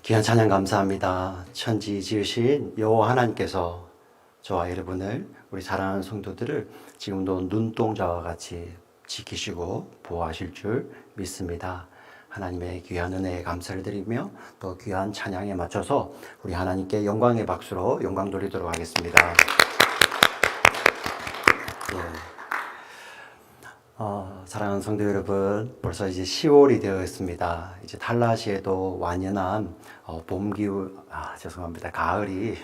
귀한 찬양 감사합니다. 천지 지으신 여호와 하나님께서 저와 여러분을, 우리 사랑하는 성도들을 지금도 눈동자와 같이 지키시고 보호하실 줄 믿습니다. 하나님의 귀한 은혜에 감사를 드리며 또 귀한 찬양에 맞춰서 우리 하나님께 영광의 박수로 영광 돌리도록 하겠습니다. 사랑하는 성도 여러분, 벌써 이제 10월이 되어 있습니다. 이제 달라시에도 완연한 봄 기운, 죄송합니다. 가을이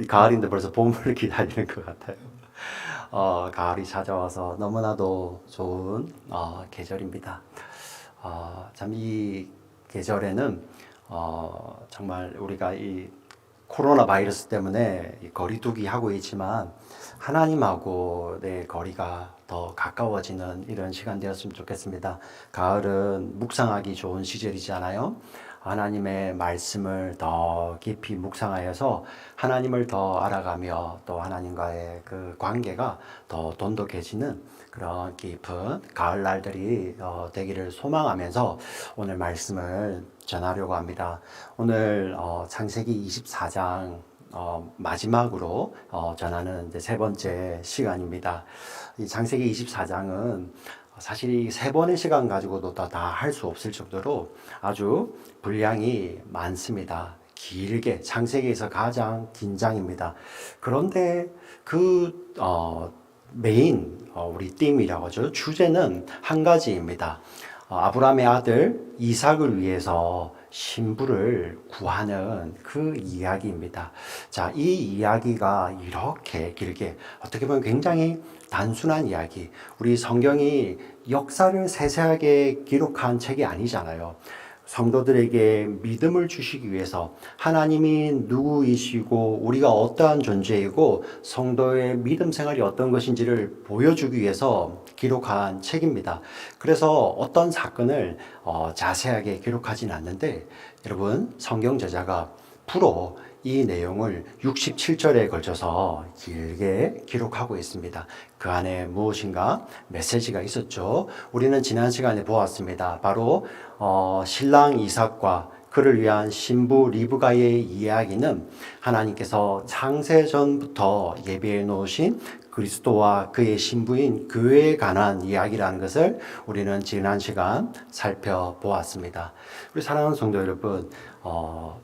가을인데 벌써 봄을 기다리는 것 같아요. 가을이 찾아와서 너무나도 좋은 계절입니다. 참 이 계절에는 정말 우리가 이 코로나 바이러스 때문에 거리두기 하고 있지만 하나님하고 내 거리가 더 가까워지는 이런 시간 되었으면 좋겠습니다. 가을은 묵상하기 좋은 시절이잖아요. 하나님의 말씀을 더 깊이 묵상하여서 하나님을 더 알아가며 또 하나님과의 그 관계가 더 돈독해지는 그런 깊은 가을날들이 되기를 소망하면서 오늘 말씀을 전하려고 합니다. 오늘 창세기 24장 마지막으로 전하는 이제 세 번째 시간입니다. 이 창세기 24장은 사실 이 세 번의 시간 가지고도 다 할 수 없을 정도로 아주 분량이 많습니다. 길게 창세기에서 가장 긴 장입니다. 그런데 그 메인 우리 띠임이라고 하죠. 주제는 한 가지입니다. 아브라함의 아들 이삭을 위해서 신부를 구하는 그 이야기입니다. 자, 이 이야기가 이렇게 길게, 어떻게 보면 굉장히 단순한 이야기. 우리 성경이 역사를 세세하게 기록한 책이 아니잖아요. 성도들에게 믿음을 주시기 위해서 하나님이 누구이시고 우리가 어떠한 존재이고 성도의 믿음 생활이 어떤 것인지를 보여주기 위해서 기록한 책입니다. 그래서 어떤 사건을 자세하게 기록하진 않는데, 여러분, 성경 저자가 프로 이 내용을 67절에 걸쳐서 길게 기록하고 있습니다. 그 안에 무엇인가 메시지가 있었죠. 우리는 지난 시간에 보았습니다. 바로 신랑 이삭과 그를 위한 신부 리브가의 이야기는 하나님께서 창세전부터 예비해 놓으신 그리스도와 그의 신부인 교회에 관한 이야기라는 것을 우리는 지난 시간 살펴보았습니다. 우리 사랑하는 성도 여러분,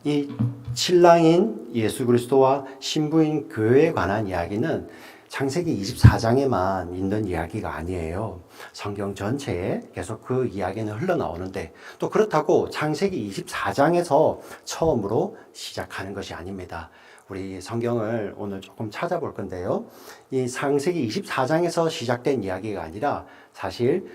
이 신랑인 예수 그리스도와 신부인 교회에 관한 이야기는 창세기 24장에만 있는 이야기가 아니에요. 성경 전체에 계속 그 이야기는 흘러나오는데, 또 그렇다고 창세기 24장에서 처음으로 시작하는 것이 아닙니다. 우리 성경을 오늘 조금 찾아볼 건데요. 이 창세기 24장에서 시작된 이야기가 아니라 사실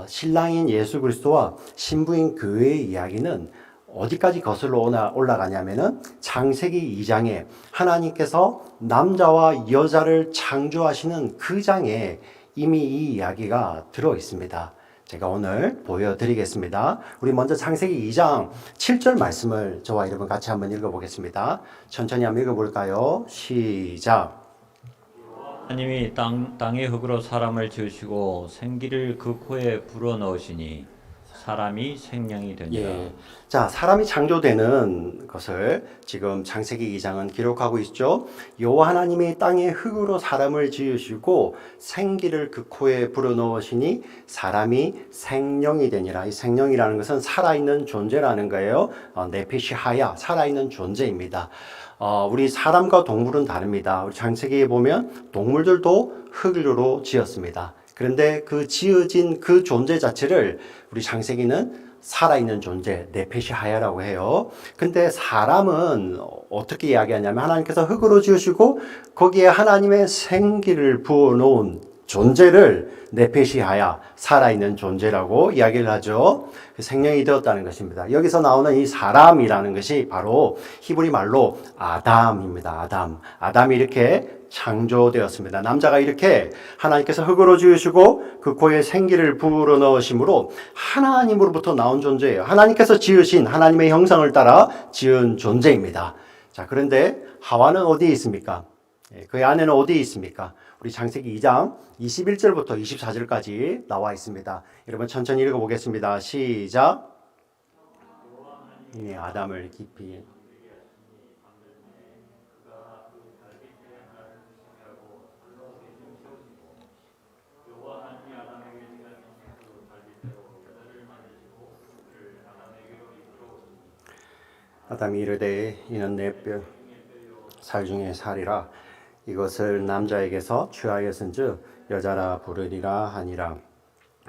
신랑인 예수 그리스도와 신부인 교회의 이야기는 어디까지 거슬러 올라가냐면은 창세기 2장에 하나님께서 남자와 여자를 창조하시는 그 장에 이미 이 이야기가 들어 있습니다. 제가 오늘 보여드리겠습니다. 우리 먼저 창세기 2장 7절 말씀을 저와 여러분 같이 한번 읽어보겠습니다. 천천히 한번 읽어볼까요? 시작. 하나님이 땅의 흙으로 사람을 지으시고 생기를 그 코에 불어넣으시니 사람이 생명이 되니라. 자, 사람이 창조되는 것을 지금 창세기 2장은 기록하고 있죠. 여호와 하나님이 땅의 흙으로 사람을 지으시고 생기를 그 코에 불어넣으시니 사람이 생명이 되니라. 이 생명이라는 것은 살아있는 존재라는 거예요. 네피시 하야, 살아있는 존재입니다. 우리 사람과 동물은 다릅니다. 우리 창세기에 보면 동물들도 흙으로 지었습니다. 그런데 그 지어진 그 존재 자체를 우리 창세기는 살아있는 존재, 네페시 하야라고 해요. 근데 사람은 어떻게 이야기하냐면 하나님께서 흙으로 지으시고 거기에 하나님의 생기를 부어놓은 존재를 네페시 하야, 살아있는 존재라고 이야기를 하죠. 생명이 되었다는 것입니다. 여기서 나오는 이 사람이라는 것이 바로 히브리 말로 아담입니다. 아담이 이렇게 창조되었습니다. 남자가 이렇게 하나님께서 흙으로 지으시고 그 코에 생기를 불어넣으심으로 하나님으로부터 나온 존재예요. 하나님께서 지으신 하나님의 형상을 따라 지은 존재입니다. 자, 그런데 하와는 어디에 있습니까? 그 안에는 어디에 있습니까? 우리 창세기 2장 21절부터 24절까지 나와 있습니다. 여러분 천천히 읽어보겠습니다. 시작. 예, 아담을 깊이 아담이 이르되 이는 내 뼈 살 중에 살이라 이것을 남자에게서 취하였은즉 여자라 부르리라 하니라.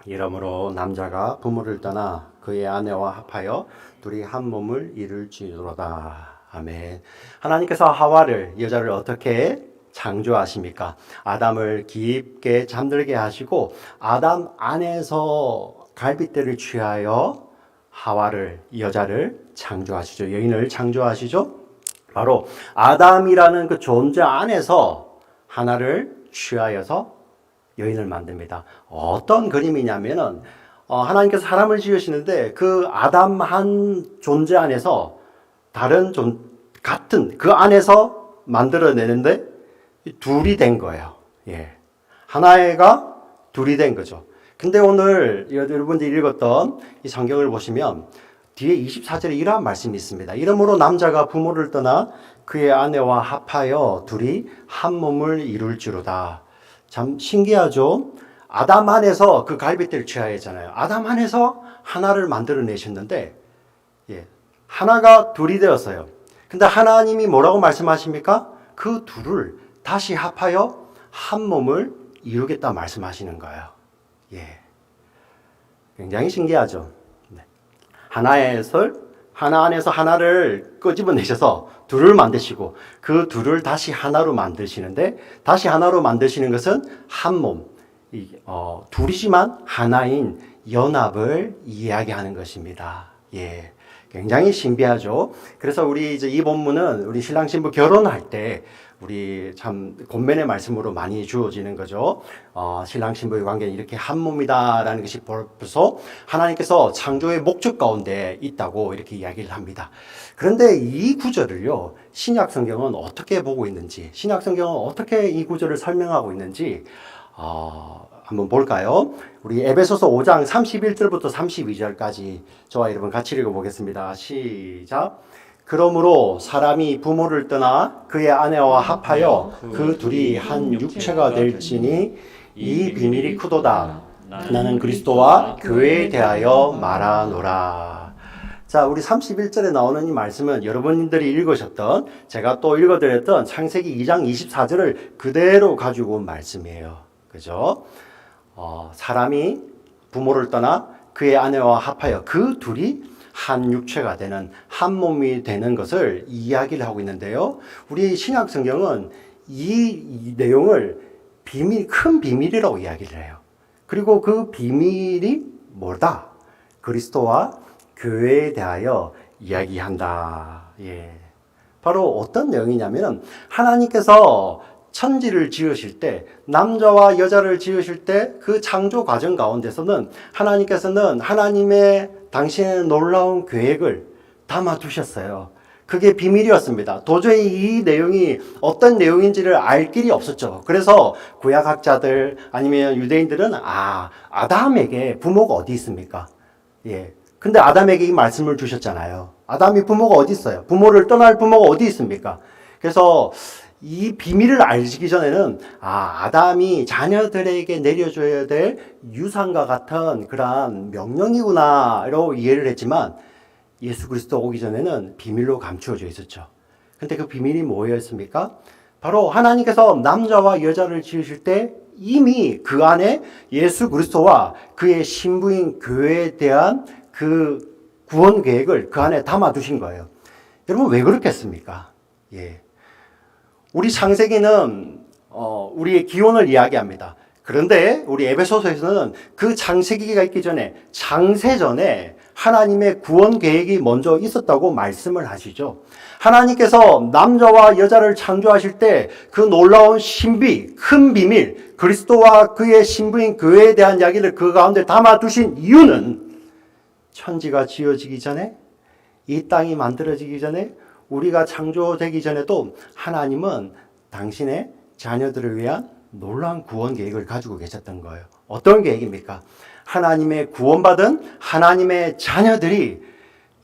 이러므로 남자가 부모를 떠나 그의 아내와 합하여 둘이 한 몸을 이룰지로다. 아멘. 하나님께서 하와를 여자를 어떻게 창조하십니까? 아담을 깊게 잠들게 하시고 아담 안에서 갈빗대를 취하여 하와를 여자를 창조하시죠. 여인을 창조하시죠. 바로 아담이라는 그 존재 안에서 하나를 취하여서 여인을 만듭니다. 어떤 그림이냐면은 하나님께서 사람을 지으시는데 그 아담 한 존재 안에서 다른 같은 그 안에서 만들어내는데 둘이 된 거예요. 예. 하나가 둘이 된 거죠. 근데 오늘 여러분들이 읽었던 이 성경을 보시면 뒤에 24절에 이러한 말씀이 있습니다. 이러므로 남자가 부모를 떠나 그의 아내와 합하여 둘이 한 몸을 이룰지로다. 참 신기하죠? 아담 안에서 그 갈빗대를 취하였잖아요. 아담 안에서 하나를 만들어내셨는데 예, 하나가 둘이 되었어요. 근데 하나님이 뭐라고 말씀하십니까? 그 둘을 다시 합하여 한 몸을 이루겠다 말씀하시는 거예요. 예, 굉장히 신기하죠? 네. 하나 안에서 하나를 끄집어내셔서 둘을 만드시고 그 둘을 다시 하나로 만드시는데 다시 하나로 만드시는 것은 한 몸, 둘이지만 하나인 연합을 이야기하는 것입니다. 예, 굉장히 신비하죠. 그래서 우리 이제 이 본문은 우리 신랑 신부 결혼할 때 우리 참 권면의 말씀으로 많이 주어지는 거죠. 신랑 신부의 관계는 이렇게 한 몸이다라는 것이 벌써 하나님께서 창조의 목적 가운데 있다고 이렇게 이야기를 합니다. 그런데 이 구절을요, 신약 성경은 어떻게 보고 있는지, 신약 성경은 어떻게 이 구절을 설명하고 있는지 한번 볼까요? 우리 에베소서 5장 31절부터 32절까지 저와 여러분 같이 읽어보겠습니다. 시작. 그러므로 사람이 부모를 떠나 그의 아내와 합하여 그 둘이 한 육체가 될지니 이 비밀이 크도다. 나는 그리스도와 교회에 대하여 말하노라. 자, 우리 31절에 나오는 이 말씀은 여러분들이 읽으셨던, 제가 또 읽어드렸던 창세기 2장 24절을 그대로 가지고 온 말씀이에요. 그죠? 사람이 부모를 떠나 그의 아내와 합하여 그 둘이 한 육체가 되는 한 몸이 되는 것을 이야기를 하고 있는데요. 우리 신약 성경은 이 내용을 큰 비밀이라고 이야기를 해요. 그리고 그 비밀이 뭐다? 그리스도와 교회에 대하여 이야기한다. 예. 바로 어떤 내용이냐면 하나님께서 천지를 지으실 때, 남자와 여자를 지으실 때 그 창조 과정 가운데서는 하나님께서는 하나님의 당신의 놀라운 계획을 담아 두셨어요. 그게 비밀이었습니다. 도저히 이 내용이 어떤 내용인지를 알 길이 없었죠. 그래서 구약학자들 아니면 유대인들은 아담에게 부모가 어디 있습니까? 예. 근데 아담에게 이 말씀을 주셨잖아요. 아담이 부모가 어디 있어요? 부모를 떠날 부모가 어디 있습니까? 그래서 이 비밀을 알기 전에는 아담이 자녀들에게 내려줘야 될 유산과 같은 그러한 명령이구나 라고 이해를 했지만 예수 그리스도 오기 전에는 비밀로 감추어져 있었죠. 근데 그 비밀이 뭐였습니까? 바로 하나님께서 남자와 여자를 지으실 때 이미 그 안에 예수 그리스도와 그의 신부인 교회에 대한 그 구원 계획을 그 안에 담아 두신 거예요. 여러분 왜 그렇겠습니까? 예. 우리 창세기는 우리의 기원을 이야기합니다. 그런데 우리 에베소서에서는 그 창세기가 있기 전에 창세 전에 하나님의 구원 계획이 먼저 있었다고 말씀을 하시죠. 하나님께서 남자와 여자를 창조하실 때 그 놀라운 신비, 큰 비밀, 그리스도와 그의 신부인 교회에 대한 이야기를 그 가운데 담아두신 이유는 천지가 지어지기 전에, 이 땅이 만들어지기 전에, 우리가 창조되기 전에도 하나님은 당신의 자녀들을 위한 놀라운 구원 계획을 가지고 계셨던 거예요. 어떤 계획입니까? 하나님의 구원받은 하나님의 자녀들이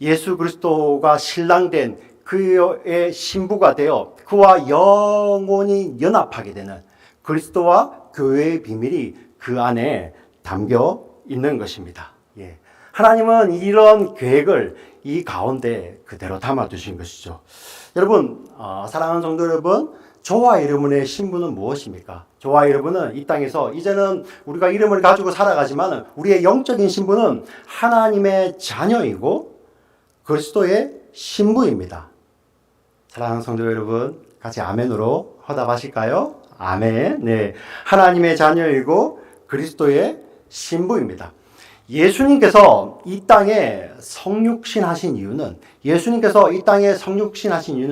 예수 그리스도가 신랑된 그의 신부가 되어 그와 영원히 연합하게 되는 그리스도와 교회의 비밀이 그 안에 담겨 있는 것입니다. 예. 하나님은 이런 계획을 이 가운데 그대로 담아두신 것이죠. 여러분, 사랑하는 성도 여러분, 저와 여러분의 신분은 무엇입니까? 저와 여러분은 이 땅에서 이제는 우리가 이름을 가지고 살아가지만 우리의 영적인 신분은 하나님의 자녀이고 그리스도의 신부입니다. 사랑하는 성도 여러분, 같이 아멘으로 화답하실까요? 아멘. 네, 하나님의 자녀이고 그리스도의 신부입니다. 예수님께서 이 땅에 성육신 하신 이유는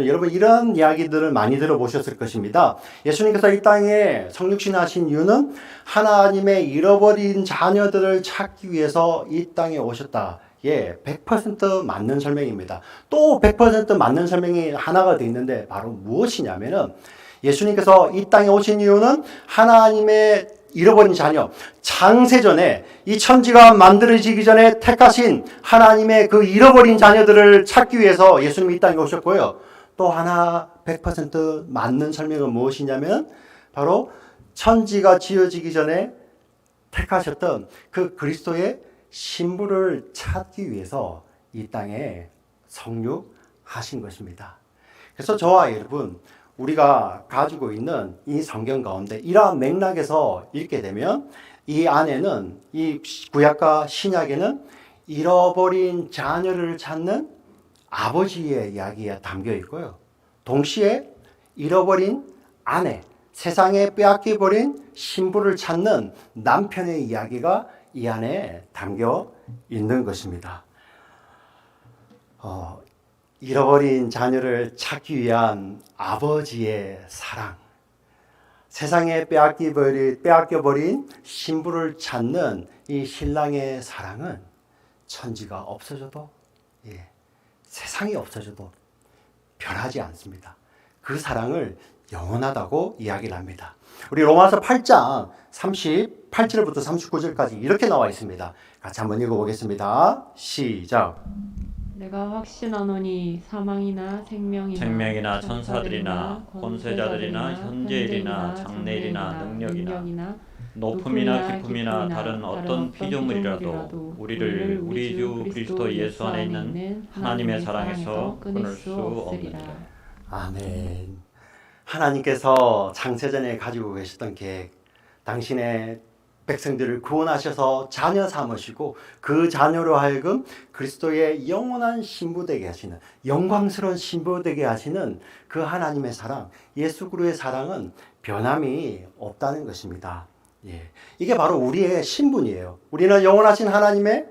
여러분 이런 이야기들을 많이 들어보셨을 것입니다. 예수님께서 이 땅에 성육신 하신 이유는 하나님의 잃어버린 자녀들을 찾기 위해서 이 땅에 오셨다. 예, 100% 맞는 설명입니다. 또 100% 맞는 설명이 하나가 더 있는데 바로 무엇이냐면은 예수님께서 이 땅에 오신 이유는 하나님의 잃어버린 자녀, 창세전에 이 천지가 만들어지기 전에 택하신 하나님의 그 잃어버린 자녀들을 찾기 위해서 예수님이 이 땅에 오셨고요. 또 하나 100% 맞는 설명은 무엇이냐면 바로 천지가 지어지기 전에 택하셨던 그 그리스도의 신부를 찾기 위해서 이 땅에 성육하신 것입니다. 그래서 저와 여러분, 우리가 가지고 있는 이 성경 가운데 이러한 맥락에서 읽게 되면 이 안에는 이 구약과 신약에는 잃어버린 자녀를 찾는 아버지의 이야기가 담겨 있고요. 동시에 잃어버린 아내, 세상에 빼앗겨버린 신부를 찾는 남편의 이야기가 이 안에 담겨 있는 것입니다. 잃어버린 자녀를 찾기 위한 아버지의 사랑, 세상에 빼앗겨버린 신부를 찾는 이 신랑의 사랑은 천지가 없어져도, 세상이 없어져도 변하지 않습니다. 그 사랑을 영원하다고 이야기를 합니다. 우리 로마서 8장 38절부터 39절까지 이렇게 나와 있습니다. 같이 한번 읽어보겠습니다. 시작. 내가 확신하노니 사망이나 생명이나 천사들이나 권세자들이나 현재일이나 장래일이나 능력이나 높음이나 깊음이나 다른 어떤 피조물이라도 우리를 우리 주 그리스도 예수 안에 있는 하나님의 사랑에서 끊을 수 없느니라. 아멘. 하나님께서 창세전에 가지고 계셨던 계획, 당신의 백성들을 구원하셔서 자녀 삼으시고 그 자녀로 하여금 그리스도의 영원한 신부 되게 하시는, 영광스러운 신부 되게 하시는 그 하나님의 사랑, 예수 그리스도의 사랑은 변함이 없다는 것입니다. 이게 바로 우리의 신분이에요. 우리는 영원하신 하나님의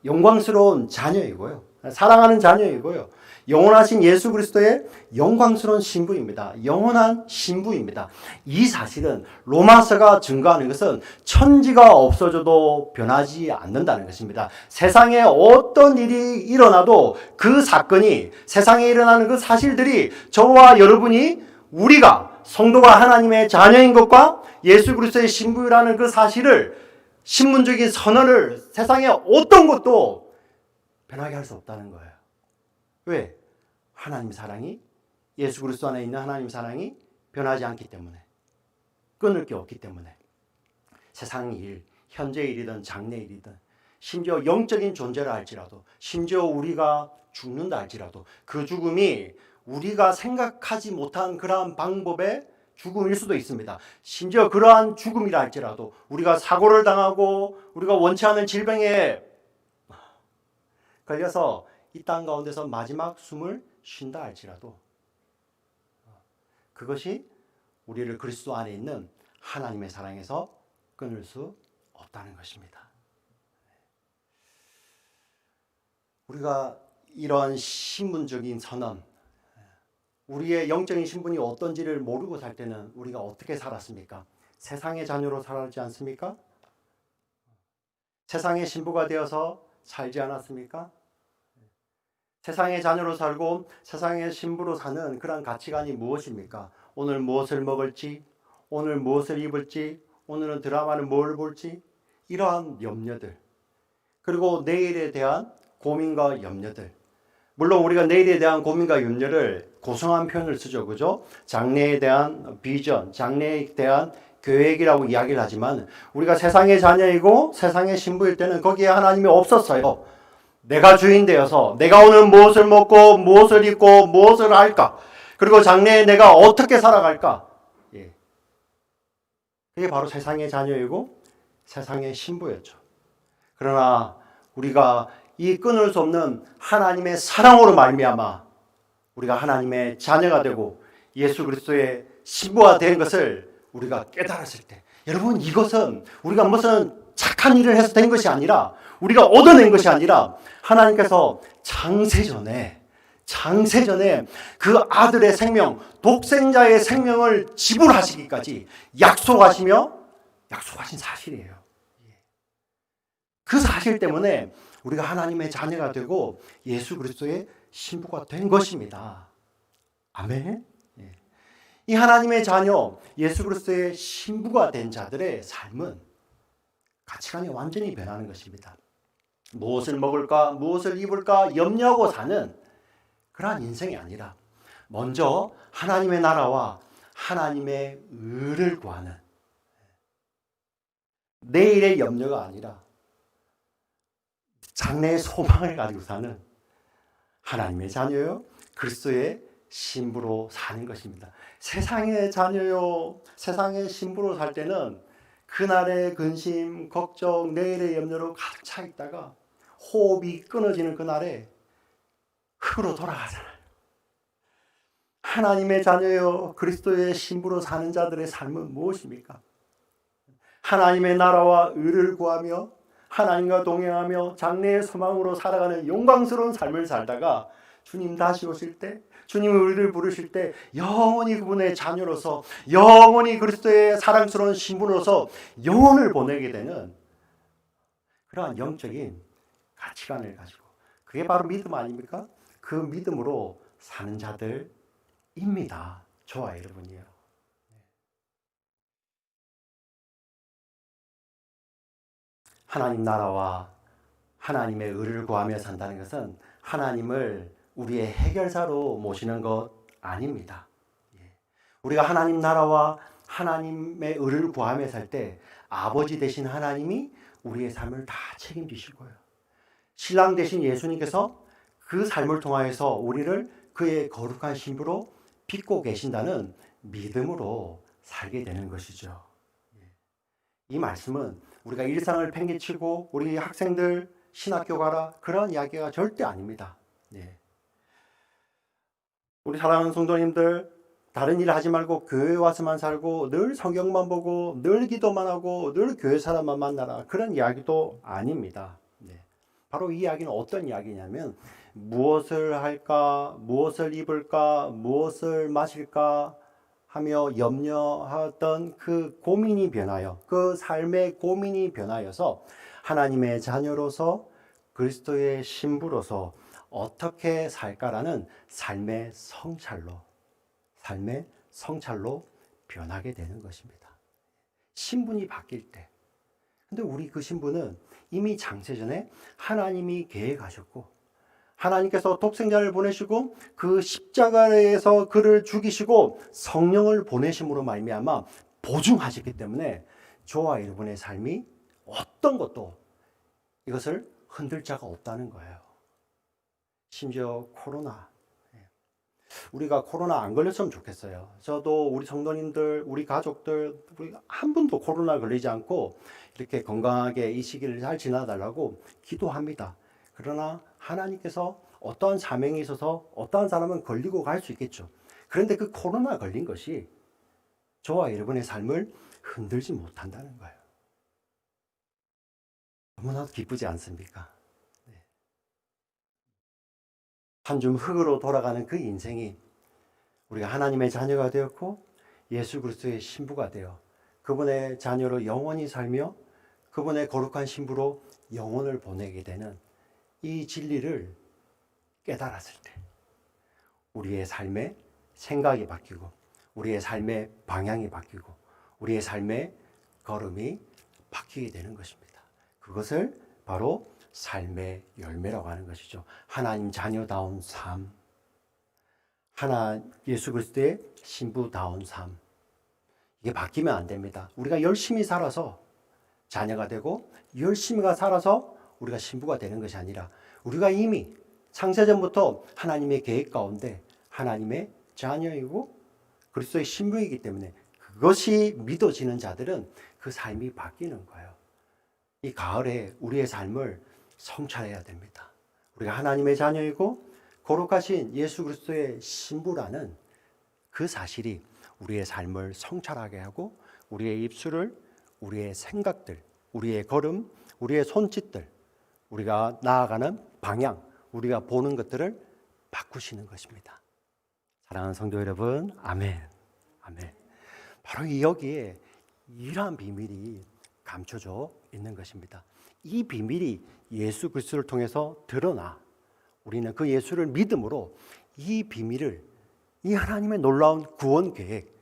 영광스러운 자녀이고요, 사랑하는 자녀이고요, 영원하신 예수 그리스도의 영광스러운 신부입니다. 영원한 신부입니다. 이 사실은 로마서가 증거하는 것은 천지가 없어져도 변하지 않는다는 것입니다. 세상에 어떤 일이 일어나도 그 사건이, 세상에 일어나는 그 사실들이 저와 여러분이, 우리가 성도가 하나님의 자녀인 것과 예수 그리스도의 신부라는 그 사실을, 신분적인 선언을 세상에 어떤 것도 변하게 할 수 없다는 거예요. 왜? 하나님 사랑이, 예수 그리스도 안에 있는 하나님 사랑이 변하지 않기 때문에, 끊을 게 없기 때문에. 세상 일, 현재 일이든 장래 일이든, 심지어 영적인 존재라 할지라도, 심지어 우리가 죽는다 할지라도 그 죽음이 우리가 생각하지 못한 그러한 방법의 죽음일 수도 있습니다. 심지어 그러한 죽음이라 할지라도, 우리가 사고를 당하고 우리가 원치 않은 질병에 걸려서 이 땅 가운데서 마지막 숨을 쉰다 할지라도 그것이 우리를 그리스도 안에 있는 하나님의 사랑에서 끊을 수 없다는 것입니다. 우리가 이런 신분적인 선언, 우리의 영적인 신분이 어떤지를 모르고 살 때는 우리가 어떻게 살았습니까? 세상의 자녀로 살았지 않습니까? 세상의 신부가 되어서 살지 않았습니까? 세상의 자녀로 살고 세상의 신부로 사는 그런 가치관이 무엇입니까? 오늘 무엇을 먹을지, 오늘 무엇을 입을지, 오늘은 드라마를 뭘 볼지, 이러한 염려들, 그리고 내일에 대한 고민과 염려들, 물론 우리가 내일에 대한 고민과 염려를 고성한 표현을 쓰죠. 그죠? 장래에 대한 비전, 장래에 대한 계획이라고 이야기를 하지만 우리가 세상의 자녀이고 세상의 신부일 때는 거기에 하나님이 없었어요. 내가 주인 되어서 내가 오늘 무엇을 먹고 무엇을 입고 무엇을 할까? 그리고 장래에 내가 어떻게 살아갈까? 예. 그게 바로 세상의 자녀이고 세상의 신부였죠. 그러나 우리가 이 끊을 수 없는 하나님의 사랑으로 말미암아 우리가 하나님의 자녀가 되고 예수 그리스도의 신부가 된 것을 우리가 깨달았을 때, 여러분, 이것은 우리가 무슨 착한 일을 해서 된 것이 아니라, 우리가 얻어낸 것이 아니라 하나님께서 장세전에 그 아들의 생명, 독생자의 생명을 지불하시기까지 약속하신 사실이에요. 그 사실 때문에 우리가 하나님의 자녀가 되고 예수 그리스도의 신부가 된 것입니다. 아멘. 이 하나님의 자녀, 예수 그리스도의 신부가 된 자들의 삶은 가치관이 완전히 변하는 것입니다. 무엇을 먹을까, 무엇을 입을까 염려하고 사는 그러한 인생이 아니라 먼저 하나님의 나라와 하나님의 의를 구하는, 내일의 염려가 아니라 장래의 소망을 가지고 사는 하나님의 자녀요, 그리스도의 신부로 사는 것입니다. 세상의 자녀요, 세상의 신부로 살 때는 그날의 근심, 걱정, 내일의 염려로 가득 차 있다가 호흡이 끊어지는 그날에 흙으로 돌아가잖아요. 하나님의 자녀요, 그리스도의 신부로 사는 자들의 삶은 무엇입니까? 하나님의 나라와 의를 구하며 하나님과 동행하며 장래의 소망으로 살아가는 영광스러운 삶을 살다가 주님 다시 오실 때, 주님 우리를 부르실 때 영원히 그분의 자녀로서, 영원히 그리스도의 사랑스러운 신부로서 영혼을 보내게 되는 그러한 영적인 가치관을 가지고, 그게 바로 믿음 아닙니까? 그 믿음으로 사는 자들입니다. 저와 여러분이요. 하나님 나라와 하나님의 의를 구하며 산다는 것은 하나님을 우리의 해결사로 모시는 것 아닙니다. 우리가 하나님 나라와 하나님의 의를 구하며 살 때 아버지 되신 하나님이 우리의 삶을 다 책임지시고요, 신랑 되신 예수님께서 그 삶을 통하여서 우리를 그의 거룩한 신부로 빚고 계신다는 믿음으로 살게 되는 것이죠. 이 말씀은 우리가 일상을 팽개치고 우리 학생들 신학교 가라 그런 이야기가 절대 아닙니다. 우리 사랑하는 성도님들, 다른 일 하지 말고 교회 와서만 살고 늘 성경만 보고 늘 기도만 하고 늘 교회 사람만 만나라, 그런 이야기도 아닙니다. 바로 이 이야기는 어떤 이야기냐면, 무엇을 할까, 무엇을 입을까, 무엇을 마실까 하며 염려하던 그 고민이 변하여, 그 삶의 고민이 변하여서 하나님의 자녀로서 그리스도의 신부로서 어떻게 살까라는 삶의 성찰로 변하게 되는 것입니다. 신분이 바뀔 때. 근데 우리 그 신분은 이미 장세전에 하나님이 계획하셨고, 하나님께서 독생자를 보내시고 그 십자가에서 그를 죽이시고 성령을 보내심으로 말미암아 보증하셨기 때문에 저와 여러분의 삶이 어떤 것도 이것을 흔들 자가 없다는 거예요. 심지어 코로나, 우리가 코로나 안 걸렸으면 좋겠어요. 저도 우리 성도님들, 우리 가족들, 우리 한 분도 코로나 걸리지 않고 이렇게 건강하게 이 시기를 잘 지나달라고 기도합니다. 그러나 하나님께서 어떠한 사명이 있어서 어떠한 사람은 걸리고 갈 수 있겠죠. 그런데 그 코로나 걸린 것이 저와 여러분의 삶을 흔들지 못한다는 거예요. 너무나도 기쁘지 않습니까? 한 줌 흙으로 돌아가는 그 인생이 우리가 하나님의 자녀가 되었고 예수 그리스도의 신부가 되어 그분의 자녀로 영원히 살며 그분의 거룩한 신부로 영혼을 보내게 되는 이 진리를 깨달았을 때 우리의 삶의 생각이 바뀌고 우리의 삶의 방향이 바뀌고 우리의 삶의 걸음이 바뀌게 되는 것입니다. 그것을 바로 삶의 열매라고 하는 것이죠. 하나님 자녀다운 삶, 예수 그리스도의 신부다운 삶, 이게 바뀌면 안 됩니다. 우리가 열심히 살아서 자녀가 되고 열심히 살아서 우리가 신부가 되는 것이 아니라 우리가 이미 창세전부터 하나님의 계획 가운데 하나님의 자녀이고 그리스도의 신부이기 때문에 그것이 믿어지는 자들은 그 삶이 바뀌는 거예요. 이 가을에 우리의 삶을 성찰해야 됩니다. 우리가 하나님의 자녀이고 거룩하신 예수 그리스도의 신부라는 그 사실이 우리의 삶을 성찰하게 하고 우리의 입술을, 우리의 생각들, 우리의 걸음, 우리의 손짓들, 우리가 나아가는 방향, 우리가 보는 것들을 바꾸시는 것입니다. 사랑하는 성도 여러분, 아멘. 아멘. 바로 여기에 이러한 비밀이 감춰져 있는 것입니다. 이 비밀이 예수 그리스도를 통해서 드러나 우리는 그 예수를 믿음으로 이 비밀을, 이 하나님의 놀라운 구원 계획,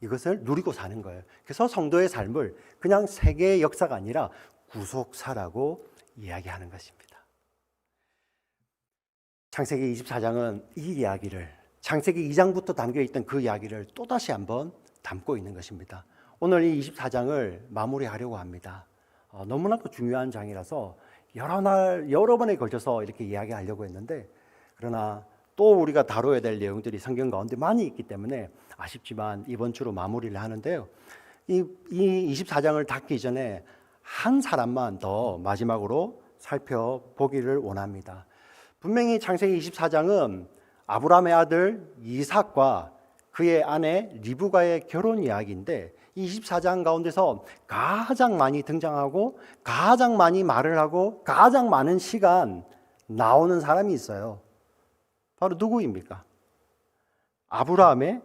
이것을 누리고 사는 거예요. 그래서 성도의 삶을 그냥 세계의 역사가 아니라 구속사라고 이야기하는 것입니다. 창세기 24장은 이 이야기를, 창세기 2장부터 담겨있던 그 이야기를 또다시 한번 담고 있는 것입니다. 오늘 이 24장을 마무리하려고 합니다. 너무나도 중요한 장이라서 여러 번에 걸쳐서 이렇게 이야기하려고 했는데, 그러나 또 우리가 다뤄야 될 내용들이 성경 가운데 많이 있기 때문에 아쉽지만 이번 주로 마무리를 하는데요. 이 24장을 닫기 전에 한 사람만 더 마지막으로 살펴보기를 원합니다. 분명히 창세기 24장은 아브라함의 아들 이삭과 그의 아내 리브가의 결혼 이야기인데, 이 24장 가운데서 가장 많이 등장하고 가장 많이 말을 하고 가장 많은 시간 나오는 사람이 있어요. 바로 누구입니까? 아브라함의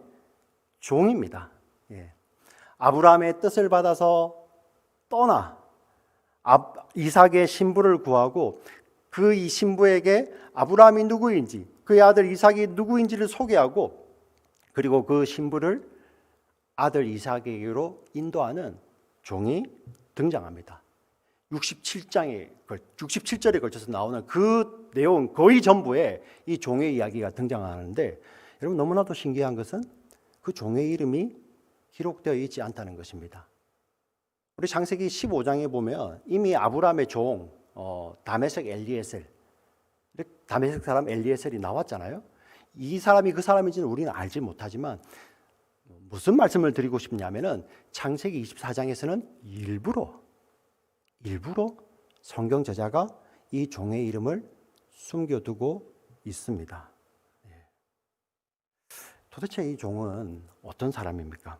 종입니다. 예. 아브라함의 뜻을 받아서 떠나 이삭의 신부를 구하고 그 이 신부에게 아브라함이 누구인지, 그의 아들 이삭이 누구인지를 소개하고, 그리고 그 신부를 아들 이삭에게로 인도하는 종이 등장합니다. 67절에 걸쳐서 나오는 그 내용 거의 전부에 이 종의 이야기가 등장하는데, 여러분 너무나도 신기한 것은 그 종의 이름이 기록되어 있지 않다는 것입니다. 우리 창세기 15장에 보면 이미 아브라함의 종 다메섹 엘리에셀, 다메섹 사람 엘리에셀이 나왔잖아요. 이 사람이 그 사람인지는 우리는 알지 못하지만 무슨 말씀을 드리고 싶냐면은 창세기 24장에서는 일부러 성경 저자가 이 종의 이름을 숨겨두고 있습니다. 도대체 이 종은 어떤 사람입니까?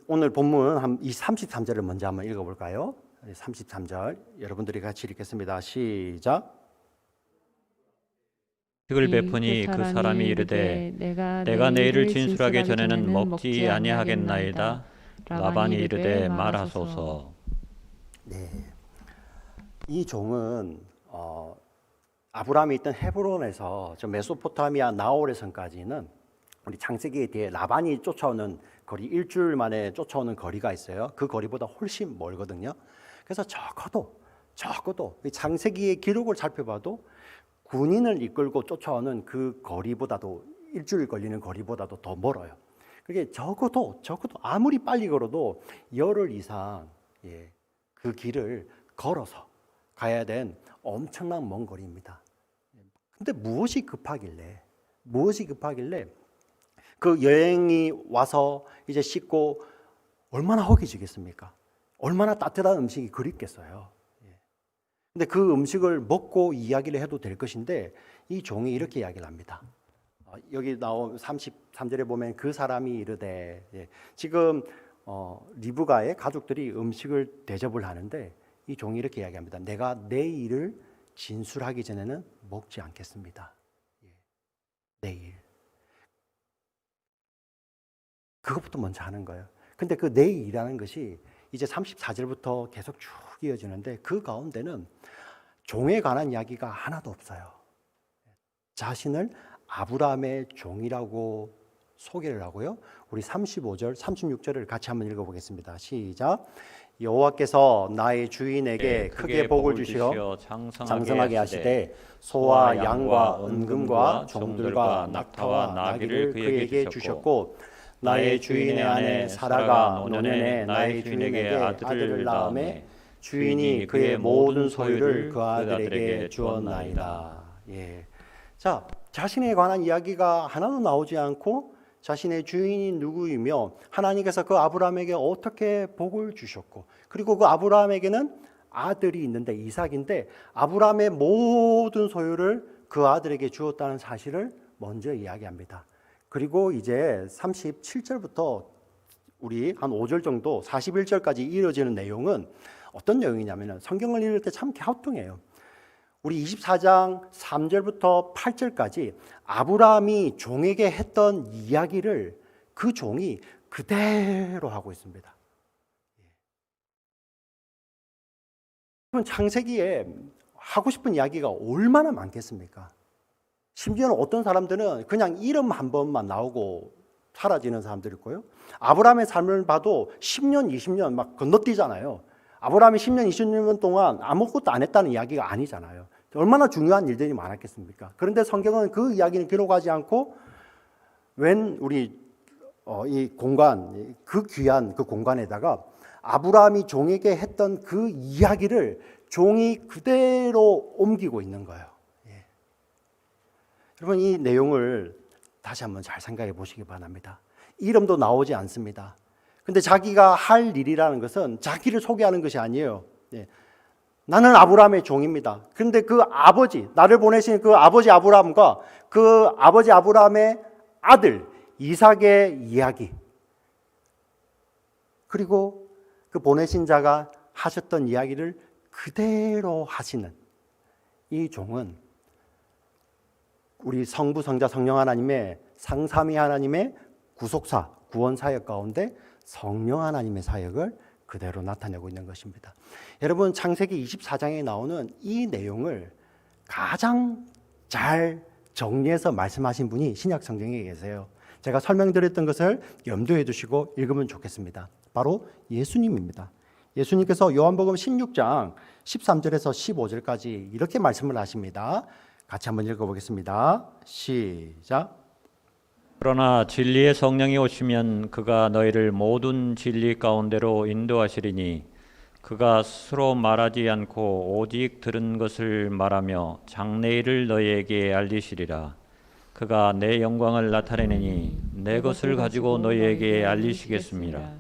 오늘 본문 이 33절을 먼저 한번 읽어볼까요? 33절 여러분들이 같이 읽겠습니다. 시작. 흙을 베푸니 그 사람이 이르되 내가 내일을 진술하기 전에는 먹지 아니하겠나이다. 라반이 이르되 말하소서. 네, 이 종은 아브라함이 있던 헤브론에서 저 메소포타미아 나홀의 성까지는 우리 창세기에 대해 라반이 쫓아오는 거리, 일주일 만에 쫓아오는 거리가 있어요. 그 거리보다 훨씬 멀거든요. 그래서 적어도 창세기의 기록을 살펴봐도 군인을 이끌고 쫓아오는 그 거리보다도, 일주일 걸리는 거리보다도 더 멀어요. 그게 적어도 아무리 빨리 걸어도 열흘 이상 그 길을 걸어서 가야 된 엄청난 먼 거리입니다. 근데 무엇이 급하길래 그 여행이 와서 이제 씻고 얼마나 허기지겠습니까? 얼마나 따뜻한 음식이 그립겠어요. 근데 그 음식을 먹고 이야기를 해도 될 것인데 이 종이 이렇게 이야기를 합니다. 여기 나온 33절에 보면 그 사람이 이르되, 지금 리브가의 가족들이 음식을 대접을 하는데 이 종이 이렇게 이야기합니다. 내가 내 일을 진술하기 전에는 먹지 않겠습니다. 내일. 그것부터 먼저 하는 거예요. 근데 그 내일이라는 것이 이제 34절부터 계속 쭉 이어지는데 그 가운데는 종에 관한 이야기가 하나도 없어요. 자신을 아브라함의 종이라고 소개를 하고요. 우리 35절, 36절을 같이 한번 읽어보겠습니다. 시작. 여호와께서 나의 주인에게 크게 복을 주시어 장성하게 하시되 소와 양과 은금과 종들과 낙타와 나귀를 그에게 주셨고 나의 주인의 아내 사라가 노년에 나의 주인에게 아들을 낳음에 주인이 그의 모든 소유를 그 아들에게 주었나이다. 예. 자, 자신에 관한 이야기가 하나도 나오지 않고 자신의 주인이 누구이며 하나님께서 그 아브라함에게 어떻게 복을 주셨고 그리고 그 아브라함에게는 아들이 있는데 이삭인데 아브라함의 모든 소유를 그 아들에게 주었다는 사실을 먼저 이야기합니다. 그리고 이제 37절부터 우리 한 5절 정도 41절까지 이어지는 내용은 어떤 내용이냐면 성경을 읽을 때 참 갸우뚱해요. 우리 24장 3절부터 8절까지 아브라함이 종에게 했던 이야기를 그 종이 그대로 하고 있습니다. 창세기에 하고 싶은 이야기가 얼마나 많겠습니까? 심지어는 어떤 사람들은 그냥 이름 한 번만 나오고 사라지는 사람들이 있고요. 아브라함의 삶을 봐도 10년, 20년 막 건너뛰잖아요. 아브라함이 10년, 20년 동안 아무것도 안 했다는 이야기가 아니잖아요. 얼마나 중요한 일들이 많았겠습니까? 그런데 성경은 그 이야기는 기록하지 않고 웬 우리 이 공간, 그 귀한 그 공간에다가 아브라함이 종에게 했던 그 이야기를 종이 그대로 옮기고 있는 거예요. 예. 여러분 이 내용을 다시 한번 잘 생각해 보시기 바랍니다. 이름도 나오지 않습니다. 근데 자기가 할 일이라는 것은 자기를 소개하는 것이 아니에요. 예. 나는 아브라함의 종입니다. 그런데 그 아버지, 나를 보내신 그 아버지 아브라함과 그 아버지 아브라함의 아들 이삭의 이야기, 그리고 그 보내신 자가 하셨던 이야기를 그대로 하시는 이 종은 우리 성부, 성자, 성령 하나님의 상삼위 하나님의 구속사, 구원 사역 가운데 성령 하나님의 사역을 그대로 나타내고 있는 것입니다. 여러분 창세기 24장에 나오는 이 내용을 가장 잘 정리해서 말씀하신 분이 신약 성경에 계세요. 제가 설명드렸던 것을 염두에 두시고 읽으면 좋겠습니다. 바로 예수님입니다. 예수님께서 요한복음 16장 13절에서 15절까지 이렇게 말씀을 하십니다. 같이 한번 읽어보겠습니다. 시작. 그러나 진리의 성령이 오시면 그가 너희를 모든 진리 가운데로 인도하시리니 그가 스스로 말하지 않고 오직 들은 것을 말하며 장래일을 너희에게 알리시리라. 그가 내 영광을 나타내니 내 것을 가지고 너희에게 알리시겠습니다.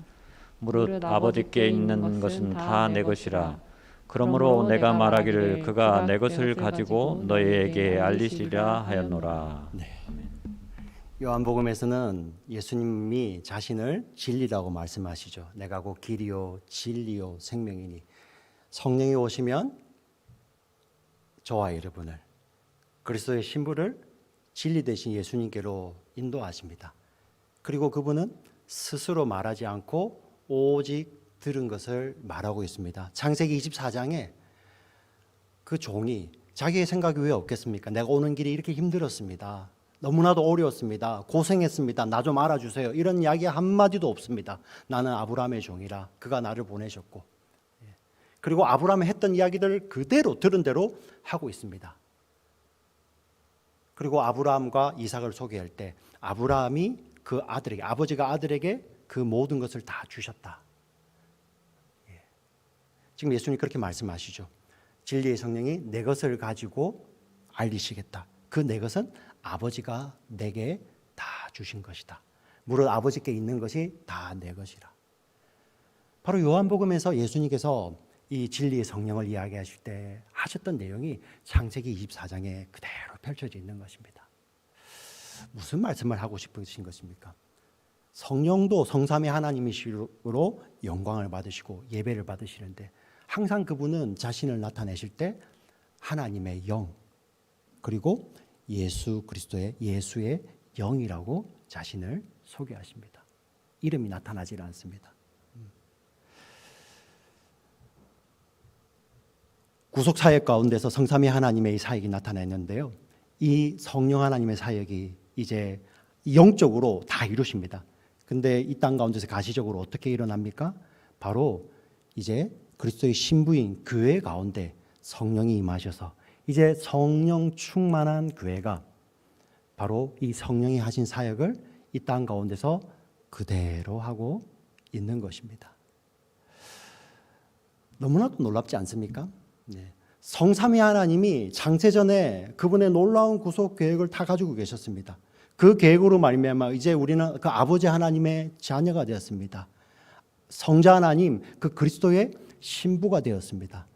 무릇 아버지께 있는 것은 다 내 것이라. 그러므로 내가 말하기를 그가 내 것을 가지고 너희에게 알리시리라 하였노라. 네. 요한복음에서는 예수님이 자신을 진리라고 말씀하시죠. 내가 곧 길이요 진리요 생명이니 성령이 오시면 저와 여러분을 그리스도의 신부를 진리 대신 예수님께로 인도하십니다. 그리고 그분은 스스로 말하지 않고 오직 들은 것을 말하고 있습니다. 창세기 24장에 그 종이 자기의 생각이 왜 없겠습니까? 내가 오는 길이 이렇게 힘들었습니다. 너무나도 어려웠습니다. 고생했습니다. 나 좀 알아주세요. 이런 이야기 한마디도 없습니다. 나는 아브라함의 종이라 그가 나를 보내셨고, 그리고 아브라함이 했던 이야기들을 그대로 들은 대로 하고 있습니다. 그리고 아브라함과 이삭을 소개할 때 아브라함이 그 아들에게, 아버지가 아들에게 그 모든 것을 다 주셨다. 지금 예수님이 그렇게 말씀하시죠. 진리의 성령이 내 것을 가지고 알리시겠다. 그 내 것은 아버지가 내게 다 주신 것이다. 무릇 아버지께 있는 것이 다 내 것이라. 바로 요한복음에서 예수님께서 이 진리의 성령을 이야기하실 때 하셨던 내용이 창세기 24장에 그대로 펼쳐져 있는 것입니다. 무슨 말씀을 하고 싶으신 것입니까? 성령도 성삼위 하나님이시로 영광을 받으시고 예배를 받으시는데 항상 그분은 자신을 나타내실 때 하나님의 영, 그리고 예수 그리스도의 예수의 영이라고 자신을 소개하십니다. 이름이 나타나지 않습니다. 구속 사역 가운데서 성삼위 하나님의 사역이 나타났는데요. 이 성령 하나님의 사역이 이제 영적으로 다 이루십니다. 근데 이 땅 가운데서 가시적으로 어떻게 일어납니까? 바로 이제 그리스도의 신부인 교회 가운데 성령이 임하셔서 이제 성령 충만한 교회가 바로 이 성령이 하신 사역을 이 땅 가운데서 그대로 하고 있는 것입니다. 너무나도 놀랍지 않습니까? 네. 성삼위 하나님이 창세전에 그분의 놀라운 구속 계획을 다 가지고 계셨습니다. 그 계획으로 말미암아 이제 우리는 그 아버지 하나님의 자녀가 되었습니다. 성자 하나님, 그 그리스도의 신부가 되었습니다.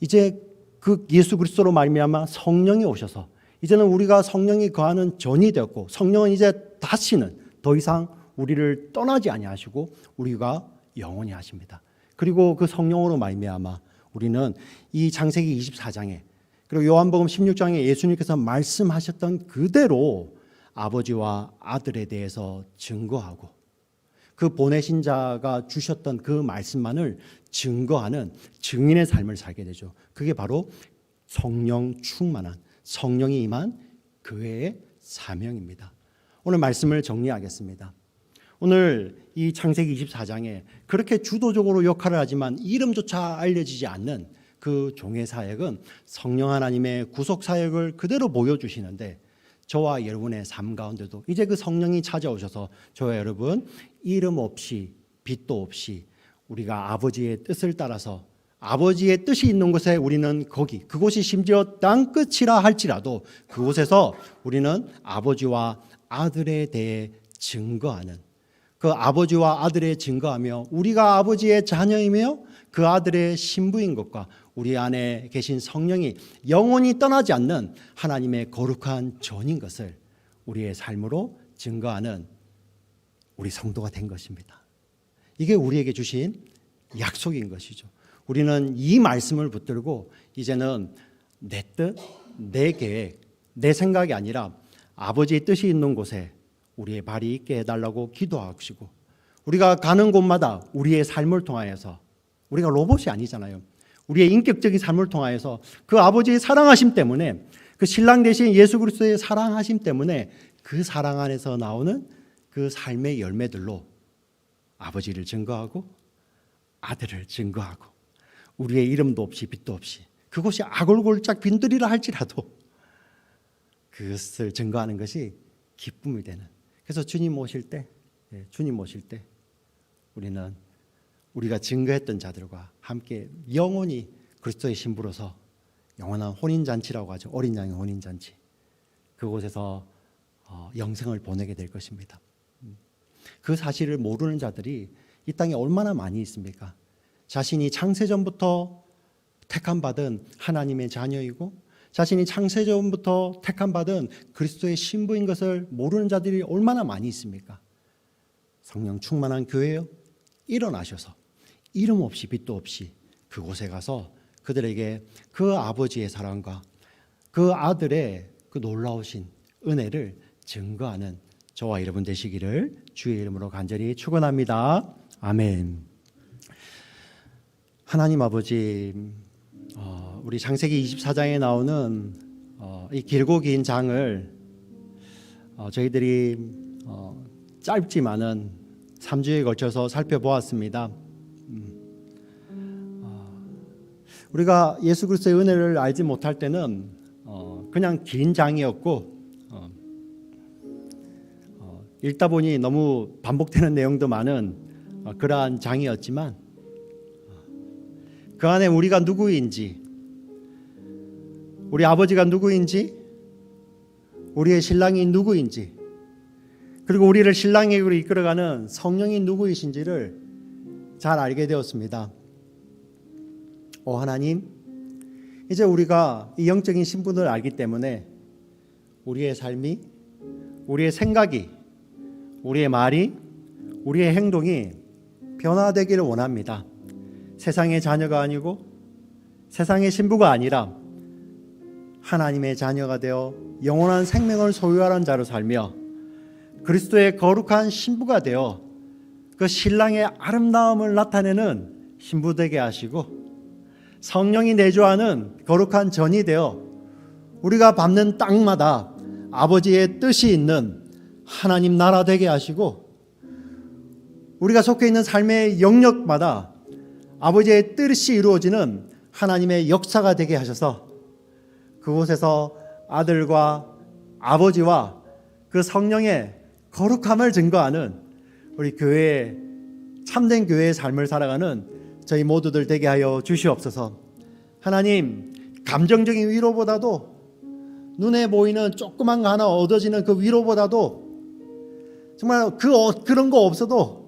이제 그 예수 그리스도로 말미암아 성령이 오셔서 이제는 우리가 성령이 거하는 전이 되었고, 성령은 이제 다시는 더 이상 우리를 떠나지 아니하시고 우리가 영원히 하십니다. 그리고 그 성령으로 말미암아 우리는 이 창세기 24장에 그리고 요한복음 16장에 예수님께서 말씀하셨던 그대로 아버지와 아들에 대해서 증거하고 그 보내신 자가 주셨던 그 말씀만을 증거하는 증인의 삶을 살게 되죠. 그게 바로 성령 충만한, 성령이 임한 교회의 사명입니다. 오늘 말씀을 정리하겠습니다. 오늘 이 창세기 24장에 그렇게 주도적으로 역할을 하지만 이름조차 알려지지 않는 그 종의 사역은 성령 하나님의 구속 사역을 그대로 보여주시는데, 저와 여러분의 삶 가운데도 이제 그 성령이 찾아오셔서 저와 여러분 이름 없이 빛도 없이 우리가 아버지의 뜻을 따라서 아버지의 뜻이 있는 곳에 우리는 거기, 그곳이 심지어 땅끝이라 할지라도 그곳에서 우리는 아버지와 아들에 대해 증거하는, 그 아버지와 아들의 증거하며 우리가 아버지의 자녀이며 그 아들의 신부인 것과 우리 안에 계신 성령이 영원히 떠나지 않는 하나님의 거룩한 전인 것을 우리의 삶으로 증거하는 우리 성도가 된 것입니다. 이게 우리에게 주신 약속인 것이죠. 우리는 이 말씀을 붙들고 이제는 내 뜻, 내 계획, 내 생각이 아니라 아버지의 뜻이 있는 곳에 우리의 발이 있게 해달라고 기도하시고, 우리가 가는 곳마다 우리의 삶을 통하여서, 우리가 로봇이 아니잖아요. 우리의 인격적인 삶을 통하여서 그 아버지의 사랑하심 때문에, 그 신랑 되신 예수 그리스도의 사랑하심 때문에 그 사랑 안에서 나오는 그 삶의 열매들로 아버지를 증거하고 아들을 증거하고 우리의 이름도 없이 빛도 없이 그곳이 아골골짝 빈들이라 할지라도 그것을 증거하는 것이 기쁨이 되는, 그래서 주님 오실 때 우리는 우리가 증거했던 자들과 함께 영원히 그리스도의 신부로서 영원한 혼인잔치라고 하죠. 어린 양의 혼인잔치, 그곳에서 영생을 보내게 될 것입니다. 그 사실을 모르는 자들이 이 땅에 얼마나 많이 있습니까? 자신이 창세전부터 택함받은 하나님의 자녀이고 자신이 창세전부터 택함받은 그리스도의 신부인 것을 모르는 자들이 얼마나 많이 있습니까? 성령 충만한 교회요, 일어나셔서 이름 없이 빛도 없이 그곳에 가서 그들에게 그 아버지의 사랑과 그 아들의 그 놀라우신 은혜를 증거하는 저와 여러분 되시기를 주의 이름으로 간절히 축원합니다. 아멘. 하나님 아버지, 우리 창세기 24장에 나오는 이 길고 긴 장을 저희들이 짧지만은 3주에 걸쳐서 살펴보았습니다. 우리가 예수 그리스도의 은혜를 알지 못할 때는 그냥 긴 장이었고 읽다 보니 너무 반복되는 내용도 많은 그러한 장이었지만, 그 안에 우리가 누구인지, 우리 아버지가 누구인지, 우리의 신랑이 누구인지, 그리고 우리를 신랑에게로 이끌어가는 성령이 누구이신지를 잘 알게 되었습니다. 오 하나님, 이제 우리가 이 영적인 신분을 알기 때문에 우리의 삶이, 우리의 생각이, 우리의 말이, 우리의 행동이 변화되기를 원합니다. 세상의 자녀가 아니고 세상의 신부가 아니라 하나님의 자녀가 되어 영원한 생명을 소유하는 자로 살며 그리스도의 거룩한 신부가 되어 그 신랑의 아름다움을 나타내는 신부 되게 하시고, 성령이 내주하는 거룩한 전이 되어 우리가 밟는 땅마다 아버지의 뜻이 있는 하나님 나라 되게 하시고, 우리가 속해 있는 삶의 영역마다 아버지의 뜻이 이루어지는 하나님의 역사가 되게 하셔서 그곳에서 아들과 아버지와 그 성령의 거룩함을 증거하는 우리 교회의 참된 교회의 삶을 살아가는 저희 모두들 되게 하여 주시옵소서. 하나님, 감정적인 위로보다도 눈에 보이는 조그만 거 하나 얻어지는 그 위로보다도 정말 그런 거 없어도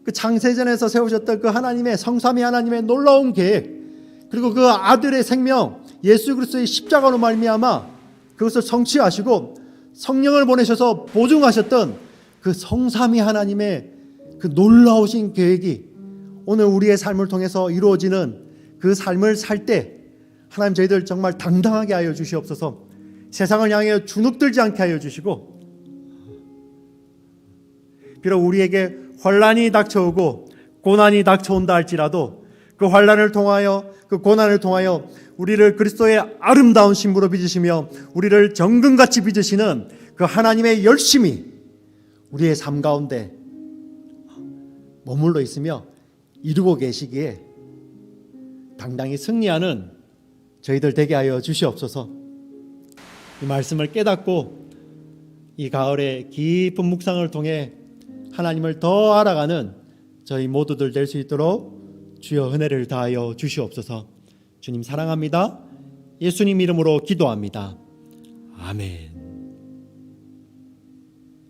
그 창세전에서 세우셨던 그 하나님의 성삼위 하나님의 놀라운 계획, 그리고 그 아들의 생명 예수 그리스도의 십자가로 말미암아 그것을 성취하시고 성령을 보내셔서 보증하셨던 그 성삼위 하나님의 그 놀라우신 계획이 오늘 우리의 삶을 통해서 이루어지는 그 삶을 살 때 하나님, 저희들 정말 당당하게 하여 주시옵소서. 세상을 향해 주눅들지 않게 하여 주시고, 비록 우리에게 환난이 닥쳐오고 고난이 닥쳐온다 할지라도 그 환난을 통하여, 그 고난을 통하여 우리를 그리스도의 아름다운 신부로 빚으시며 우리를 정금같이 빚으시는 그 하나님의 열심이 우리의 삶 가운데 머물러 있으며 이루고 계시기에 당당히 승리하는 저희들 되게 하여 주시옵소서. 이 말씀을 깨닫고 이 가을의 깊은 묵상을 통해 하나님을 더 알아가는 저희 모두들 될 수 있도록 주여 은혜를 다하여 주시옵소서. 주님 사랑합니다. 예수님 이름으로 기도합니다. 아멘.